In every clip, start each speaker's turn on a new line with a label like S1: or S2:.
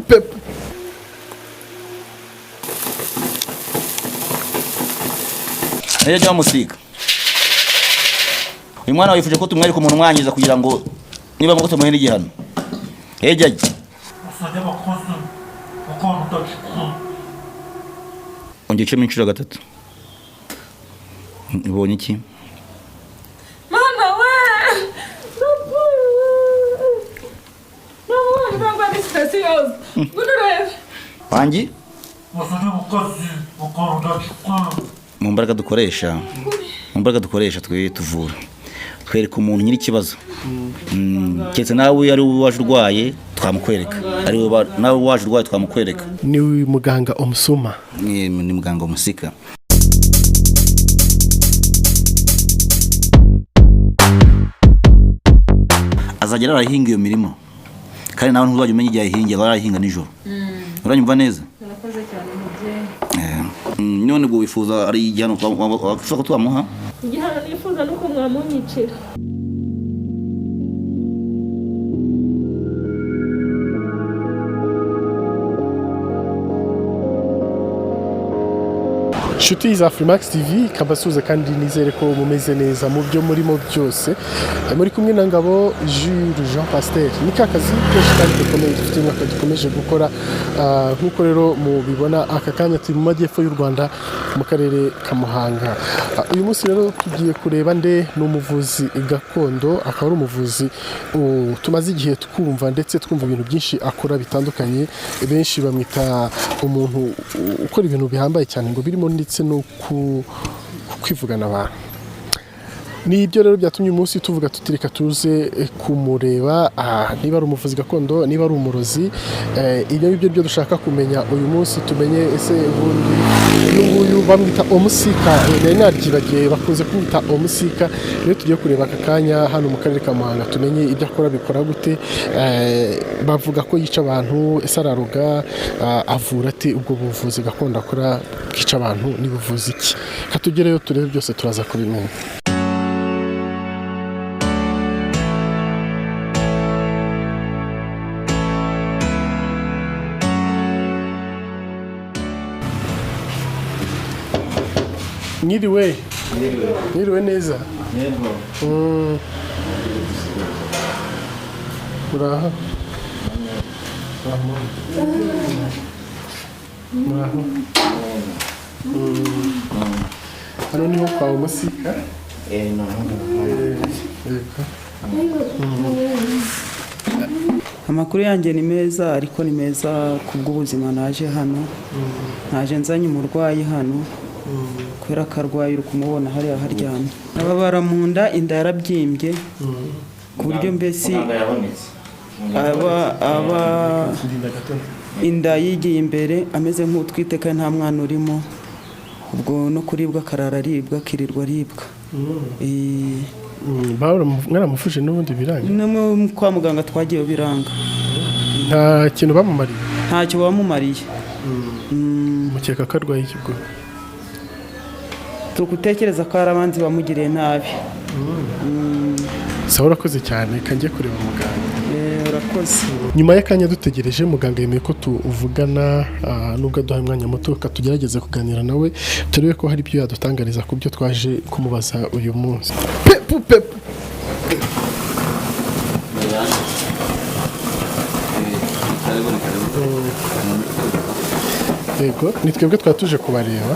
S1: pepu.
S2: Jya musiga. Uyu mwana wifuje ko tumwereka umuntu mwangiza kugira ngo niba ngo tumuhe n'igihano. Jya. Ongeje minshura gatatu. Ubonye iki?
S3: Mama we. Mama, ngamba ni special. Gudure.
S2: Wangi? Mu mbaraga dukoresha twe tuvura. Twereka umuntu nyiri kibazo. Ketse nawe ari waje urwaye twamukwereka. Ari nawe waje urwaye twamukwereka.
S1: Ni muganga omusoma.
S2: Ni muganga omusika. Azagera arahinga iyo mirimo. Kandi nawe ntuzajya umenya igihe ahinga, barahinga nijoro. Uranyumva neza?
S3: Narakoze cyane mubye.
S2: None bwo wifuza ari igihano wafuza ko twamuha?
S3: Igihano nifuza nuko mwamunyicira.
S1: Inshuti za Freemax TV kabasuza kandi nizere ko mumeze neza mu byo murimo byose. Muri kumwe na Ngabo Jules Jean Pasteur. Ni kakazi kandi dukomeye dufite mwaka dukomeje gukora nkuko rero mu bibona aka kanya turi mu majyepfo y'u Rwanda mu karere ka Muhanga. Uyu munsi rero tugiye kureba nde n'umuvuzi gakondo, akaba ari umuvuzi tumaze igihe twumva ndetse twumva ibintu byinshi akora bitandukanye. Benshi bamwita umuntu ukora ibintu bihambaye cyane ngo birimo ndetse no kwivugana abantu. Ni ibyo rero byatumye umunsi tuvuga tutireka tuze kumureba niba ari umuvuzi gakondo, niba ari umurozi. Ibyo byo dushaka kumenya uyu munsi, tumenye ese ubundi n'uyu bamwita omusika, naryibagiye bakunze kumwita omusika. Rero tugiye kureba aka kanya hano mu karere ka Muhanga, tumenye ibyo akora bikora gute. Bavuga ko yica abantu, ese araruga, avura ate, ubwo buvuzi gakondo akora bwica abantu ni buvuzi iki? Katugereyo turebe byose turaza kubimenya. Niriwe neza. Muraho. Hano niho kwa umusika.
S4: Amakuru yanjye ni meza, ariko ni meza kubw'ubuzima. Naje hano, naje nzanye umurwayi hano kubera ko arwaye, uri kumubona hariya haryamye. Ababara mu nda, inda yarabyimbye ku buryo mbese inda yigiye imbere, ameze nk'utwite kandi nta mwana urimo. Ubwo no kuribwa akarara aribwa, akirirwa aribwa.
S1: Mwaramufuje n'ubundi biranga?
S4: No kwa muganga twagiye biranga.
S1: Nta kintu bamumariye?
S4: Ntacyo bamumariye.
S1: Mukeka ko arwaye iki bwo?
S4: Tugutekereza ko arabanzi bamugiriye nabi.
S1: Sawa, urakoze cyane, kanjye kureba muganga.
S4: Urakoze.
S1: Nyuma y'akanya dutegereje, muganga yemeye ko tuvugana, nubwo aduhaye umwanya muto tugerageze kuganira nawe turebe ko hari ibyo yadutangariza ku byo twaje kumubaza uyu munsi. Pepu. Yego, ni twebwe twatuje kubareba.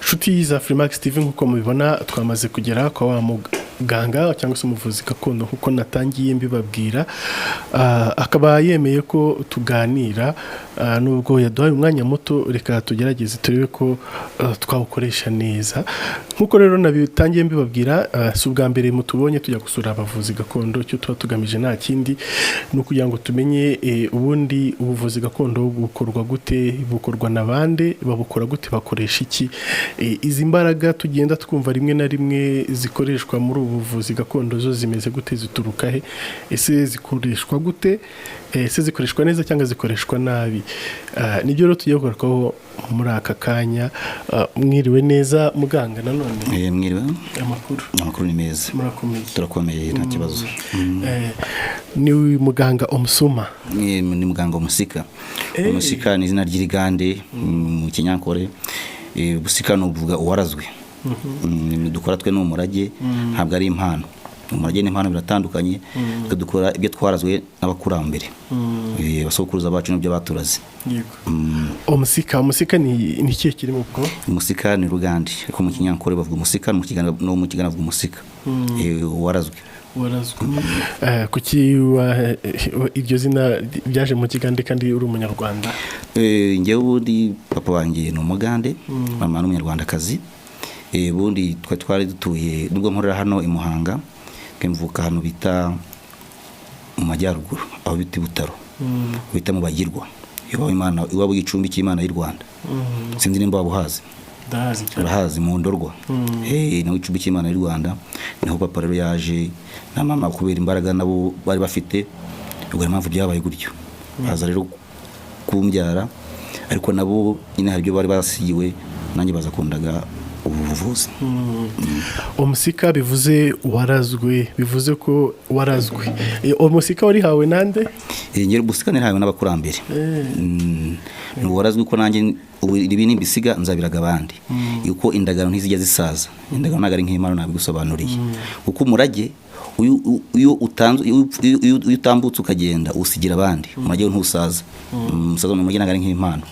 S1: Inshuti za Freemax TV nk'uko mubibona twamaze kugera kwa wa muganga cyangwa se umuvuzi gakondo nk'uko natangiye mbibabwira. Akaba yemeye ko tuganira nubwo yaduhaye umwanya muto reka tugerageze turebe ko twawukoresha neza nkuko rero nabitangiye mbibabwira si ubwa mbere mutubonye tujya gusura abavuzi gakondo cyo tuba tugamije nta kindi no kugira ngo tumenye ubundi ubuvuzi gakondo bukorwa gute bukorwa nabande babukora gute bakoresha iki izi mbaraga tugenda twumva rimwe na rimwe zikoreshwa muri ubu buvuzi gakondo zo zimeze gute zituruka he ese zikoreshwa gute ese zikoreshwa neza cyangwa zikoreshwa nabi nibyo rero tugiye kugarukaho muri aka kanya mwiriwe neza muganga nanone
S2: mwiriwe
S1: amakuru
S2: ni meza
S1: murakomeye
S2: turakomeye nta kibazo
S1: ni muganga Omusuma
S2: ni muganga Omusika Omusika ni izina ry'irigande mu kinyankore Busika no uvuga uwarazwe dukora twe n'umurage ntabwo ari impano umurage n'impano biratandukanye dukora ibyo twarazwe n'abakurambere basokuruza bacu n'ibyo baturaze
S1: Omusika ni kiye kiri mu bwo
S2: Omusika ni rugandi ariko mu kinyankore bavuga Omusika mu kigana bavuga Omusika warazwe kuki iryo zina byaje mu kigande kandi uri umunyarwanda ngewe ubundi papa wanjye ni umugande mama n'umunyarwandakazi ubundi twari dutuye nubwo nkorera hano i Muhanga mvuka hano bita mu majyaruguru aho bita Butaro bita mu Bagirwa iwabo y'icumbi cy'Imana y'u Rwanda sinzi nimba wabuhazi ndahazi mu Ndorwa naho icumbi cy'Imana y'u Rwanda naho papa rero yaje na mama kubera imbaraga nabo bari bafite ubwo impamvu byabaye gutyo baza rero kumbyara ariko nabo nyine hari byo bari basigiwe nanjye bazakundaga ubuvuzi
S1: Omusika bivuze warazwe bivuze ko warazwe Omusika wari hawe nande
S2: ngere Busika ni hawe n'abakurambere ni warazwe ko nanjye ibi nimbisiga nzabiraga abandi yuko indagano ntizijya zisaza indagano nagari nk'imana nabigusobanuriye uko umurage uyo utambutse ukagenda usigira abandi umurage ntusaza umusaza mu mugina ngari nk'impano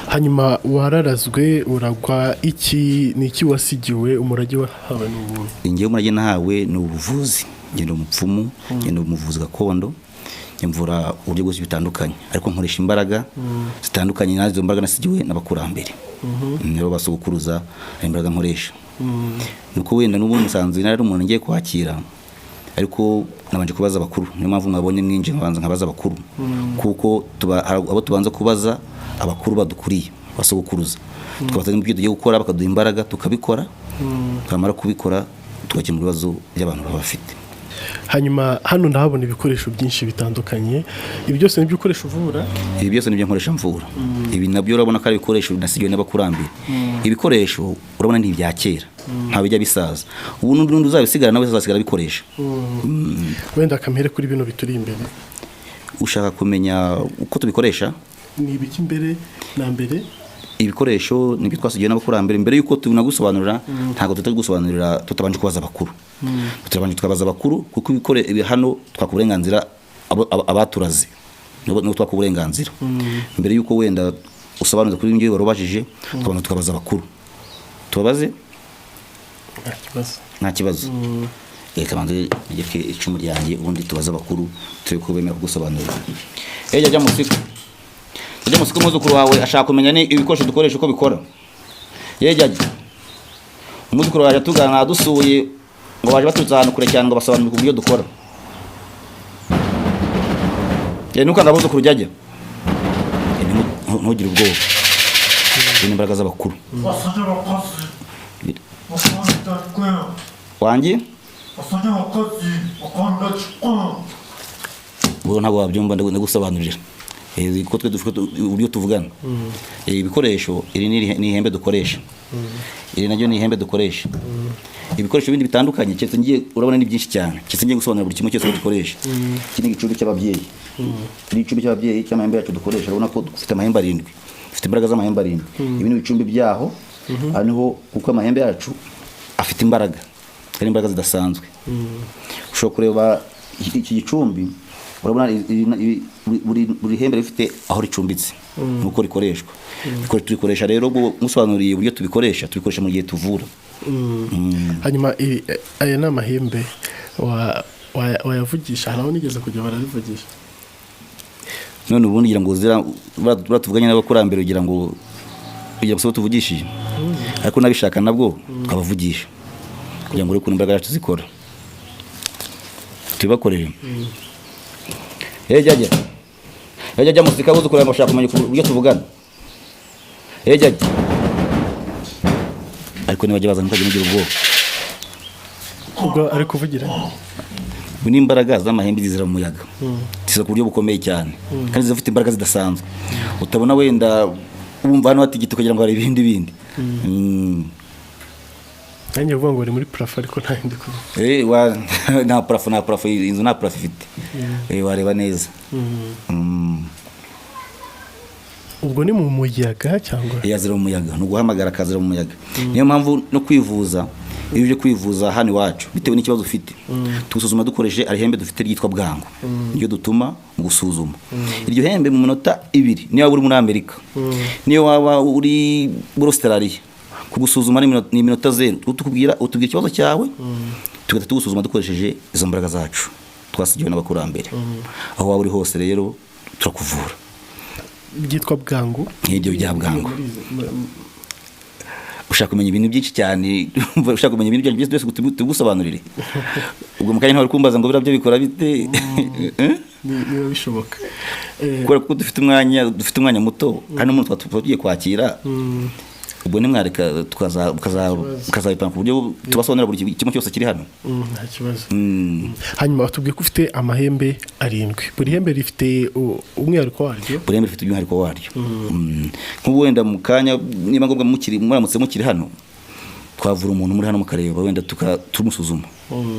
S1: hanyuma wararazwe uragwa iki niki wasigiwe umurage wahawe n'ubu
S2: ngiye umurage nahawe ni ubuvuzi ngenda umupfumu ngenda umuvuzi gakondo mvura uburyo bwose bitandukanye ariko nkoresha imbaraga zitandukanye nazo imbaraga nasigiwe n'abakurambere nibo basokuruza imbaraga nkoresha nuko wenda n'ubundi nsanzwe nari umuntu ngiye kwakira ariko nabanje kubaza abakuru niyo mpamvu mwabonye mwinje nkabaza abakuru kuko abo tubanza kubaza abakuru badukuriye basokuruza tukabaza n'ibyo tugiye gukora bakaduha imbaraga tukabikora twamara kubikora tugakemura ibibazo by'abantu bafite
S1: hanyuma hano ndahabona ibikoresho byinshi bitandukanye ibi byose nibyo ukoresha uvura
S2: ibi byose nibyo nkoresha mvura ibi nabyo urabona ko ari ibikoresho binasigiwe n'abakurambere ibikoresho urabona ni ibya kera nta bijya bisaza ubu n'undi uzabisigara nawe azasigara bikoresha
S1: wenda kamere kuri bino bituri imbere
S2: ushaka kumenya uko tubikoresha
S1: ni ibiki imbere na mbere
S2: ibikoresho nibyo twasigiwe n'abakurambere mbere yuko tunagusobanurira ntago tutagusobanurira tutabanje kubaza abakuru tutabanje tukabaza abakuru kuko ibikore hano twakuburenganzira abaturaze no twakuburenganzira mbere yuko wenda usobanuza kuri ibyo barobajije tukabanza tukabaza abakuru tubabaze nta kibazo reka banze nigeke icumu ryanjye ubundi tubaza abakuru turi kubemera kugusobanurira jya musiko umuzukuru wawe ashaka kumenya ni ibikoresho dukoresha uko bikora yejya umuzukuru waje tugana dusuye ngo baje baturutse ahantu kure cyane ngo basobanurire uburyo dukora nuko ndabuzukuru jyajya ntugire ubwoba ni imbaraga z'abakuru wanjye ubu ntabwo wabyumva ndagusobanurira ko twe dufite uburyo tuvugana ibikoresho iri ni ihembe dukoresha iri naryo ni ihembe dukoresha ibikoresho bindi bitandukanye cyese ngiye urabona ni byinshi cyane cyese ngiye gusobanura buri kimwe cyose dukoresha iki ni igicumbi cy'ababyeyi ni igicumbi cy'ababyeyi cy'amahembe yacu dukoresha urabona ko dufite amahembe arindwi dufite imbaraga z'amahembe arindwi ibi ni ibicumbi byaho haniho kuko amahembe yacu afite imbaraga ari imbaraga zidasanzwe ushobora kureba iki gicumbi urabona buri hembe rifite aho ricumbitse nuko rikoreshwa turikoresha rero musobanuriye uburyo tubikoresha mu gihe tuvura
S1: hanyuma aya ni amahembe wayavugisha haraho nigeze kujya barabivugisha
S2: none ubundi ngira ngo baratuvuganye n'abakurambere kugira ngo tuvugishije ariko nabishaka nabwo twabavugisha kugira ngo ukuntu imbaraga yacu zikora tubakorere jya musika buze kureba ngo ushaka kumenya uburyo tuvugana jya ariko nibajya bazana mukajya mugira ubwoba
S1: ubwo ari kuvugira
S2: n'imbaraga z'amahembe zizira mu muyaga zisa ku buryo bukomeye cyane kandi zifite imbaraga zidasanzwe utabona wenda wumva hano hatigita kugira ngo hari ibindi
S1: nanjye uvuga ngo uri muri parafo ariko nta yindi kuvuga
S2: nta parafo inzu nta parafo ifite wareba neza
S1: ubwo ni mu muyaga cyangwa
S2: yazira mu muyaga ni uguhamagara akazira mu muyaga niyo mpamvu no kwivuza iyo uje kwivuza hano iwacu bitewe n'ikibazo ufite tugusuzuma dukoresheje ihembe dufite ryitwa bwangu niyo dutuma mu gusuzuma iryo hembe mu minota 2 niyo waba uri muri Amerika niyo waba uri muri Australia kugusuzuma ni iminota 0 utubwira ikibazo cyawe tugahita tugusuzuma dukoresheje izo mbaraga zacu twasigiwe n'abakurambere aho waba uri hose rero turakuvura
S1: byitwa bwangu
S2: n'ibyo bya bwangu ushaka kumenya ibintu byinshi cyane ushaka kumenya ibintu byose tugusobanurire ubwo mukanya ntawe kumbaza ngo birabyo bikora bite
S1: niba bishoboka
S2: kubera ko dufite umwanya muto hano umuntu tugiye kwakira ubwo nimwareka tukazabipanga ku buryo tubasobanurira buri kimwe cyose kiri hano
S1: nta kibazo hanyuma batubwiye ko ufite amahembe 7 buri hembe rifite umwihariko waryo
S2: buri hembe rifite umwihariko waryo nk'ubu wenda mu kanya niba ngombwa muramutse mukiri hano twavura umuntu muri hano mukareba wenda tumusuzuma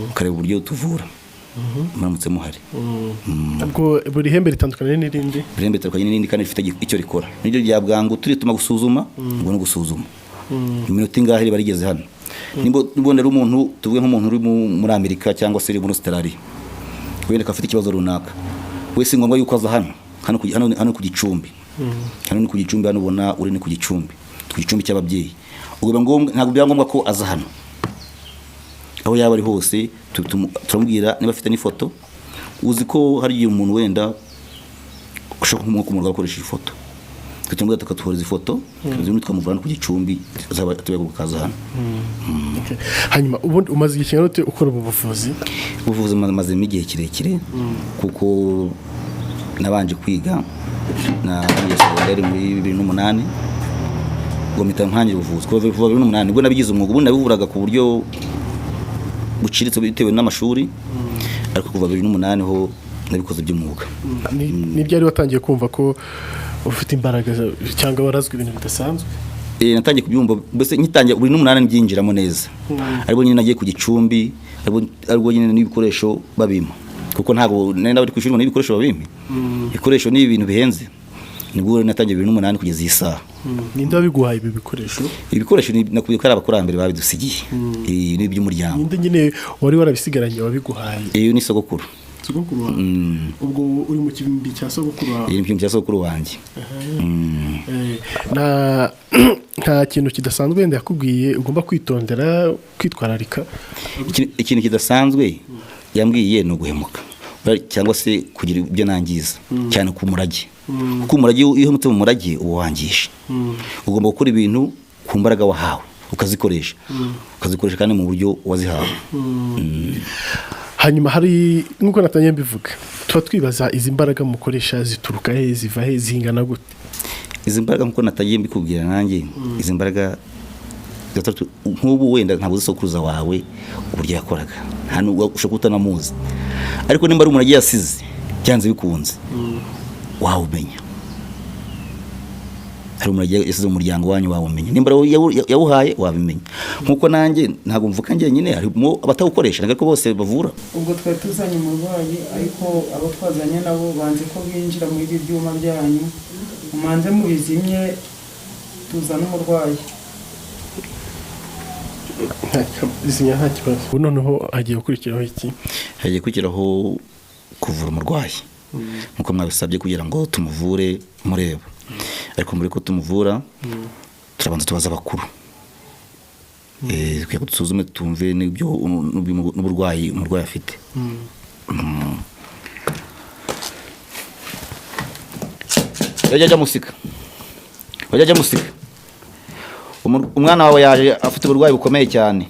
S2: mukareba uburyo tuvura muramutse muhari
S1: ubwo buri hembe ritandukanye n'irindi
S2: buri hembe ritandukanye n'irindi kandi rifite icyo rikora niryo rya bwangu turituma gusuzuma ubwo no gusuzuma iminota ingahe barigeze hano nibonera umuntu tuvuge nk'umuntu uri muri Amerika cyangwa se uri muri Australia wenda afite ikibazo runaka wese ngombwa yuko aza hano ku gicumbi hano ni ku gicumbi hano ubona uri ni ku gicumbi cy'ababyeyi ubwo ntabwo byangombwa ko aza hano aho yaba ari hose turamubwira niba afite n'ifoto uzi ko hari umuntu wenda ushaka kumurwa akoresheje ifoto tukamubwira tukatuhoreza ifoto tukamuvana ku gicumbi tuyaguka kaza hano
S1: hanyuma ubundi umaze igihe kingana ute ukora ubuvuzi
S2: maze igihe kirekire kuko nabanje kwiga na segonderi muri 2008 ngo mpita ntangira ubuvuzi kuva 2008 ubwo nabigize umwuga ubundi nabivuraga ku buryo buciritse bitewe n'amashuri ariko kuva 2008 ho nabikoze by'umwuga
S1: ni byari watangiye kumva ko ufite imbaraga cyangwa warazwe ibintu bidasanzwe
S2: natangiye kubyumva mbese nyitangiye 2008 byinjiramo neza ariko nyine nagiye ku gicumbi ariko nyine n'ibikoresho babima kuko ntago nenda bari kwishura n'ibikoresho babima ibikoresho ni ibintu bihenze nibwo natangiye 2008 kugeza iyi saha
S1: ninde wabiguhaye ibi bikoresho
S2: nakuye ko ari abakurambere babidusigiye ni by'umuryango
S1: ninde nyine wari warabisigaranye wabiguhaye
S2: iyo ni sogokuru
S1: ubwo uri mu kimbi cya sogokuru wawe
S2: iri mu kimbi cya sogokuru wanjye
S1: nta kintu kidasanzwe wenda yakubwiye ugomba kwitondera kwitwararika
S2: ikintu kidasanzwe yambwiye ni uguhemuka cyangwa se kugira ibyo nangiza cyane ku murage kuko umurage iyo umutse mu murage uwangisha ugomba gukora ibintu ku mbaraga wahawe ukazikoresha kandi mu buryo wazihawe
S1: hanyuma hari nk'uko natangiye mbivuga tuba twibaza izi mbaraga mukoresha zituruka he ziva he zingana gute
S2: izi mbaraga nk'uko natangiye mbikubwira nanjye izi mbaraga nk'ubu wenda ntabwo uzisokuruza wawe uburyo yakoraga hano ushobora kutanamuzi ariko nimba ari umuntu agiye yasize byanze bikunze wawumenya hari umuntu yasize mu muryango wanyu wawumenya nimba yawuhaye wabimenya nk'uko nanjye ntabwo mvuka njye nyine harimo abatawukoresha ntabwo bose bavura
S4: ubwo twari tuzanye umurwayi ariko abo twazanye nabo banze ko binjira muri ibi byuma byanyu mumanze mubizimye tuzana umurwayi
S1: izimya nta kibazo ubu noneho hagiye gukurikiraho iki
S2: hagiye gukurikiraho kuvura umurwayi nk'uko mwabisabye kugira ngo tumuvure mureba ariko mbere ko tumuvura turabanza tubaza abakuru kugira ngo dusuzume tumve n'ibyo n'uburwayi umurwayi afite yajya musika umwana wawe yaje afite uburwayi bukomeye cyane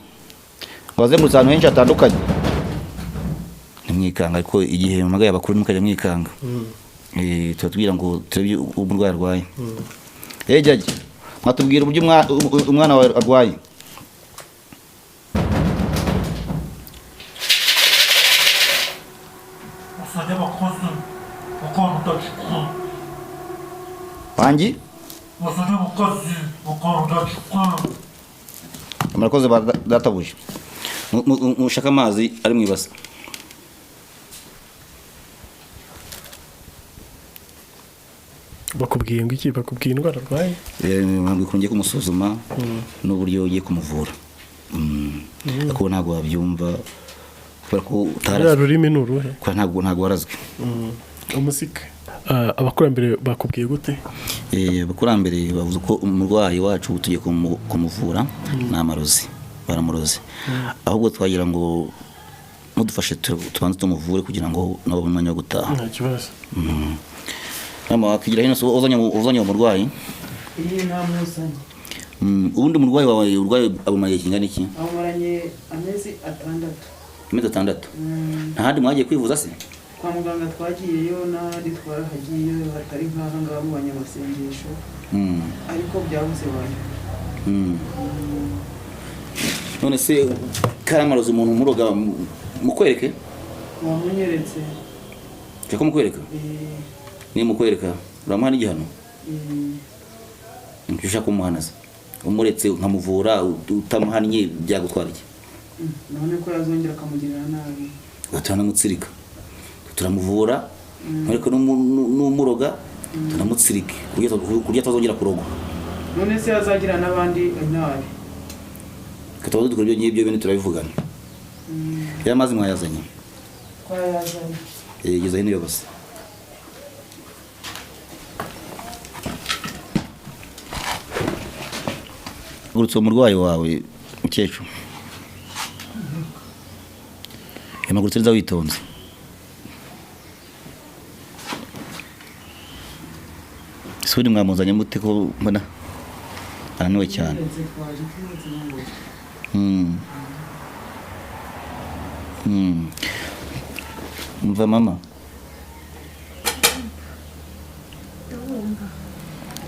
S2: wazengurutse ahantu henshi hatandukanye nimwikanga ariko igihe mumagaye abakuru mukajya mwikanga turatubwira ngo turebe umurwayi arwaye jyaje mwatubwira uburyo umwana wawe arwaye wangi murakoze databuje mushaka amazi ari mu ibase
S1: bakubwiye ngo iki bakubwiye indwara arwaye
S2: ntabwo ukungiye kumusuzuma n'uburyo ugiye kumuvura ariko ntabwo wabyumva kubera ko
S1: utarazwe rurimi ni uruhe
S2: ntabwo warazwe
S1: umusika abakurambere bakubwiye gute
S2: abakurambere bavuze ko umurwayi wacu tugiye kumuvura ni amarozi baramuroze ahubwo twagira ngo mudufashe tubanze tumuvure kugira ngo nabo umwanya wo gutaha
S1: nta kibazo
S2: mama wakigira hino uzanye umurwayi
S4: namuzanye
S2: ubundi umurwayi wawe urwaye abumariye kingana iki
S4: amaranye amezi 6 nta
S2: handi mwagiye kwivuza se
S4: kwa muganga twagiyeyo n'ahandi twarahagiye hatari nk'aha ngaha mu banyamasengesho ariko byabuze bane
S2: none se karamarozi umuntu muroga mukwereke
S4: wamunyeretse
S2: cyako mukwereka ni mukwereka uramuha n'igihano nshaka kumuhanaza umuretse nkamuvura utamuhannye byagutwara iki
S4: none ko yazongera akamugirira nabi
S2: gatana mutsirika turamuvura ariko n'umuroga tunamutsirike kurya tazongera kurogwa
S4: none se yazagira n'abandi nabi
S2: katabazo dukora ibyo nyibyo bintu turabivugana ya mazi mwayazanye
S4: twayazanye
S2: yegeza hino yobase gurutse umurwayi wawe mukecuru yamagurutse neza witonze suri mwamuzanye mute ko mbona araniwe cyane mva mama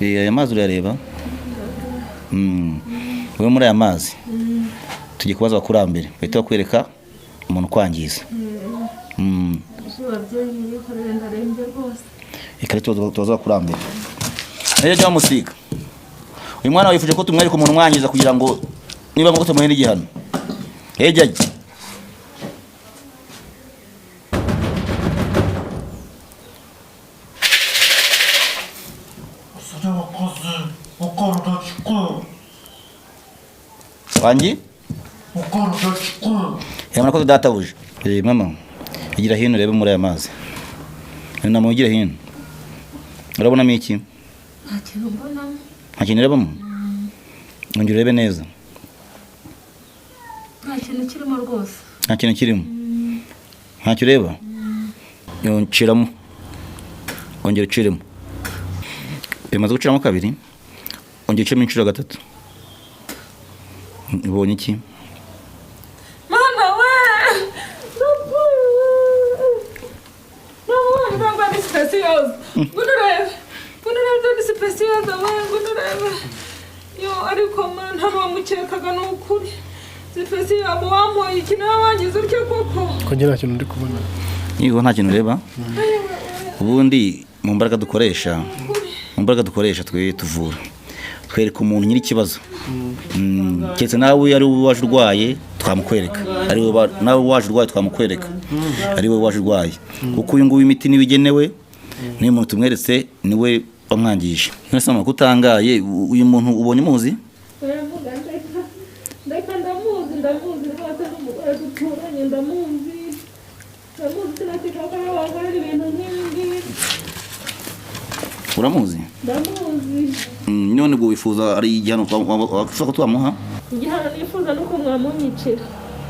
S2: aya mazi urareba wowe muri aya mazi tugiye kubaza abakurambere bahita bakwereka umuntu kwangiza ikarita tubaza abakurambere rero jya bamusiga uyu mwana wifuje ko tumwereka umuntu umwangiza kugira ngo niba ngo tumuhe n'igihano jya wangi murakoze databuje mama igira hino urebe muri aya mazi nama ugira hino urabonamo iki
S3: nta kintu mbonamo
S2: nta kintu urebamo ongera urebe neza
S3: nta kintu kirimo rwose
S2: nta kintu kirimo ntacyo ureba yongeramo ongera uciremo bimaze guciramo kabiri ongera uciremo inshuro gatatu ubonye iki
S3: mana we ntabwo ari sipesiyoze ngururebe ni sipesiyoze we ngururebe yo ariko mana ntabwo wamukekaga ni ukuri sipesiyoze wamuhaye iki nawe wangize utyo koko
S1: ko njye nta kintu ndi kubona
S2: niba nta kintu ureba ubundi mu mbaraga dukoresha twe tuvura twereka umuntu nyiri ikibazo keretse nawe ari wowe waje urwaye twamukwereka nawe waje urwaye twamukwereka ari wowe waje urwaye kuko uyu nguyu imiti niwe igenewe niyo muntu tumweretse niwe wamwangije mwese mama kutangaye uyu muntu ubonye muzi
S3: ndeka ndamuzi rwose n'umugore duturanye ndamuzi sinakeka ko yabaga ibintu nk'ibi
S2: uramuzi
S3: ndamuzi
S2: none ubwo wifuza ari igihano washaka ko twamuha
S3: igihano nifuza nuko mwamunyicira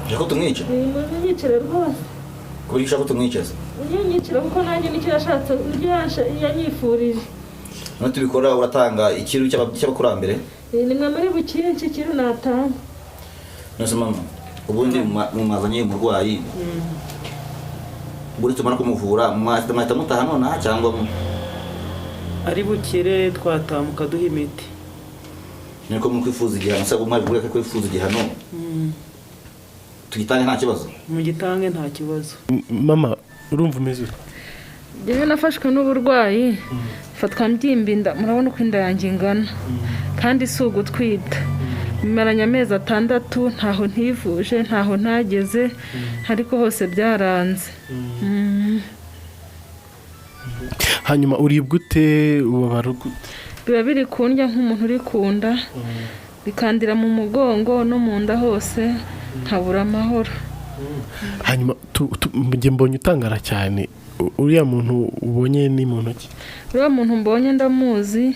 S2: ushaka ko tumwica
S3: munyicire rwose
S2: kuko ushaka ko tumwicaza
S3: unyicira kuko nanjye nicyo yashatse yanyifurije
S2: no tubikora uratanga ikiru cy'abakurambere
S3: ni mwe muri bukinshi kiri natanga
S2: nose mama ubundi mwazanye umurwayi buri tumara kumuvura mwahita mutaha none cyangwa
S4: ari bukire twatamuka duha imiti
S2: niko mukwifuza igihano se umwari buri kwifuza igihano tugitange nta kibazo
S4: mu gitange nta kibazo.
S1: Mama urumva umeze
S3: Jewe nafashwe n'uburwayi fatwa mbyimba murabona uko inda yanjye ingana kandi si ugutwita bimaranye amezi 6 ntaho ntivuje ntaho ntageze ariko hose byaranze.
S1: hanyuma uribwa ute ubabara gute
S3: biba biri kundya nk'umuntu uri kunda bikandira mu mugongo no mu nda hose nkabura amahoro.
S1: hanyuma mujye mbonye utangara cyane uriya muntu ubonye ni muntu ki
S3: uriya muntu mbonye ndamuzi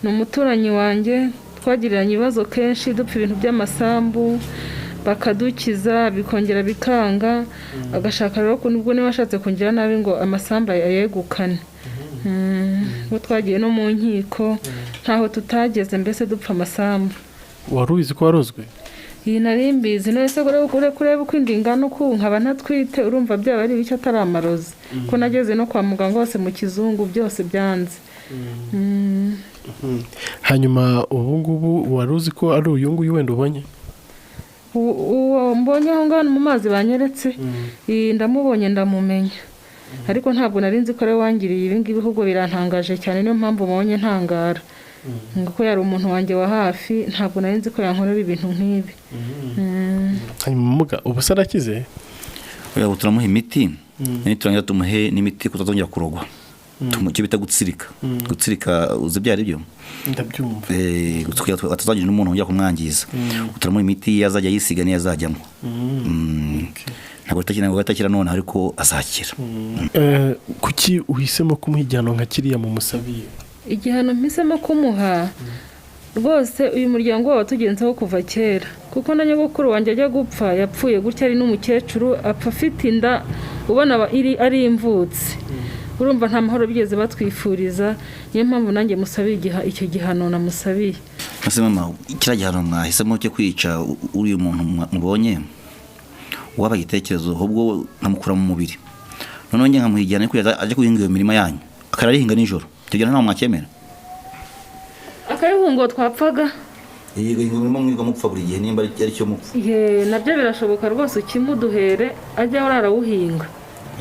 S3: ni umuturanyi wanjye twagiriranye ibibazo kenshi dupfa ibintu by'amasambu bakadukiza bikongera bikanga agashaka rero ko nubwo niba ashatse kongera nabi ngo amasamba ayegukane. Ngo twagiye no mu nkiko ntaho tutageze mbese dupfa amasambu.
S1: wari ubizi ko warozwe
S3: iyi nari mbizi none se kureba uko indi ingana uko nkaba ntatwite urumva byaba ari bicyo atari amarozi ko nageze no kwa muganga hose mu kizungu byose byanze.
S1: hanyuma ubu ngubu wari uzi ko ari uyu nguyu wenda ubonye
S3: uwo mbonye aho ngaho mu mazi banyeretse ndamubonye ndamumenya ariko ntabwo nari nzi ko ari wangiriye ibi ngibi ahubwo birantangaje cyane niyo mpamvu mbonye ntangara ngo yari umuntu wanjye wa hafi ntabwo nari nzi ko yankorera ibintu nk'ibi.
S1: hanyuma muga ubu se arakize
S2: ubu turamuha imiti turangira tumuhe n'imiti kutazongera kurogwa icyo bita gutsirika uzi ibyo ari byo
S1: ndabyumva
S2: atazagira n'umuntu ujya kumwangiza turamuha imiti yazajya yisiga niyo azajyamo ntabwo atakira none ariko azakira.
S1: kuki uhisemo kumuha igihano nka kiriya mu musabiye
S3: igihano mpisemo kumuha rwose uyu muryango wawe tugenzeho kuva kera kuko na nyogokuru wanjye ajya gupfa yapfuye gutya ari n'umukecuru apfa afite inda ubona ari imvutsi urumva nta mahoro bigeze batwifuriza niyo mpamvu nanjye musabiye icyo gihano namusabiye.
S2: ese mama kiriya gihano mwahisemo cyo kwica uriya muntu mubonye waba igitekerezo ahubwo nkamukura mu mubiri noneho njye nkamuha igihano ko ajya guhinga iyo mirima yanyu akararihinga nijoro tugena nta mwakemera
S3: akayihungo twapfaga
S2: yego ingumwe mwirwa mupfa buri gihe nimba ari cyo mupfa
S3: nabyo birashoboka rwose ukimuduhere ajya ararawuhinga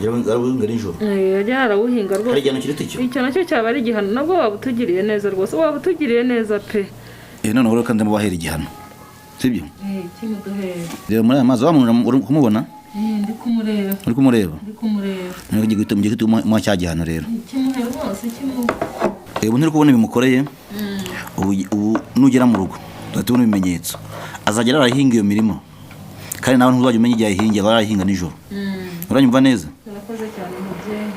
S2: arabuhinga nijoro
S3: ajya arawuhinga rwose
S2: hari igihano kirite cyo
S3: icyo nacyo cyaba ari igihano nabwo waba utugiriye neza rwose waba utugiriye neza pe
S2: noneho rero kandi mubahera igihano sibyo
S3: kimuduhere
S2: rero muri aya mazi wa muntu uri kumubona
S3: ndi kumureba
S2: uri kumureba
S3: niko
S2: mugiye mu cya gihano rero
S3: kimuhe rwose
S2: ubu ntiri kubona ibimukoreye ubu nugera mu rugo tubona ibimenyetso azagera arahinga iyo mirimo kandi nawe ntuzajya umenya igihe ayihingiye arahinga nijoro uranyumva neza.
S3: urakoze cyane mubyeyi.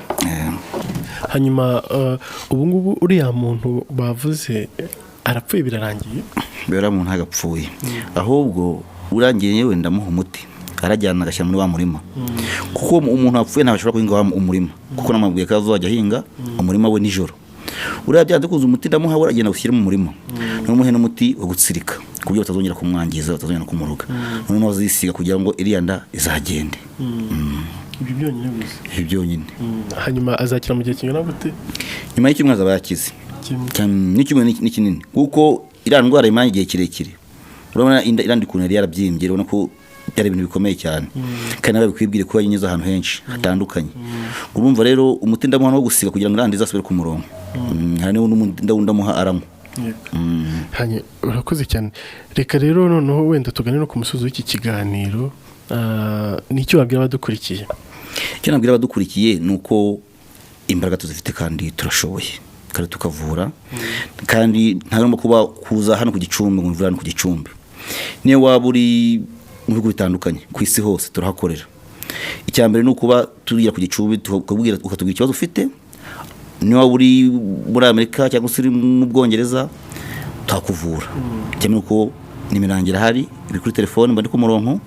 S1: hanyuma ubu ngubu uriya muntu bavuze arapfuye birarangiye
S2: bera muntu agapfuye ahubwo urangiye yewe ndamuha umuti arajyana agashyira muri wa murima kuko umuntu apfuye ntabashobora guhinga umurima kuko namabwiye ko azajya ahinga umurima we nijoro uriya byanze kuza umuti ndamuha we agenda gushyira mu murima n'umuhe n'umuti wo gutsirika kuburyo batazongera kumwangiza batazongera kumuruga noneho azisiga kugira ngo iriya nda izagende.
S1: ibi
S2: byonyine
S1: hanyuma azakira mu gihe kingana gute
S2: nyuma y'icyumweru azaba yakize n'icyumweru ni kinini kuko iriya ndwara imanye igihe kirekire urabona irandi ukuntu yari yarabyimbye urabona ko byari ibintu bikomeye cyane kandi nawe bikwibwire ko yanyuze ahantu henshi hatandukanye urumva rero umuti ndamuha wo gusiga kugira ngo irandi izasubire ku murongo hari n'undi ndamuha aramo.
S1: hanyuma urakoze cyane reka rero noneho wenda tugane no ku musozi w'iki kiganiro nicyo wabwira abadukurikiye.
S2: icyo nabwira abadukurikiye ni uko imbaraga tuzifite kandi turashoboye kandi tukavura kandi ntagomba kuba kuza hano ku Gicumbi ngo mvura hano ku Gicumbi niyo waba uri mu bihugu bitandukanye ku isi hose turahakorera. icya mbere ni ukuba tugira ku Gicumbi ukatubwira ikibazo ufite niyo waba uri muri Amerika cyangwa se uri mu Bwongereza tukakuvura cyane uko nimirangira hari iri kuri telefone mba ndi ku murongo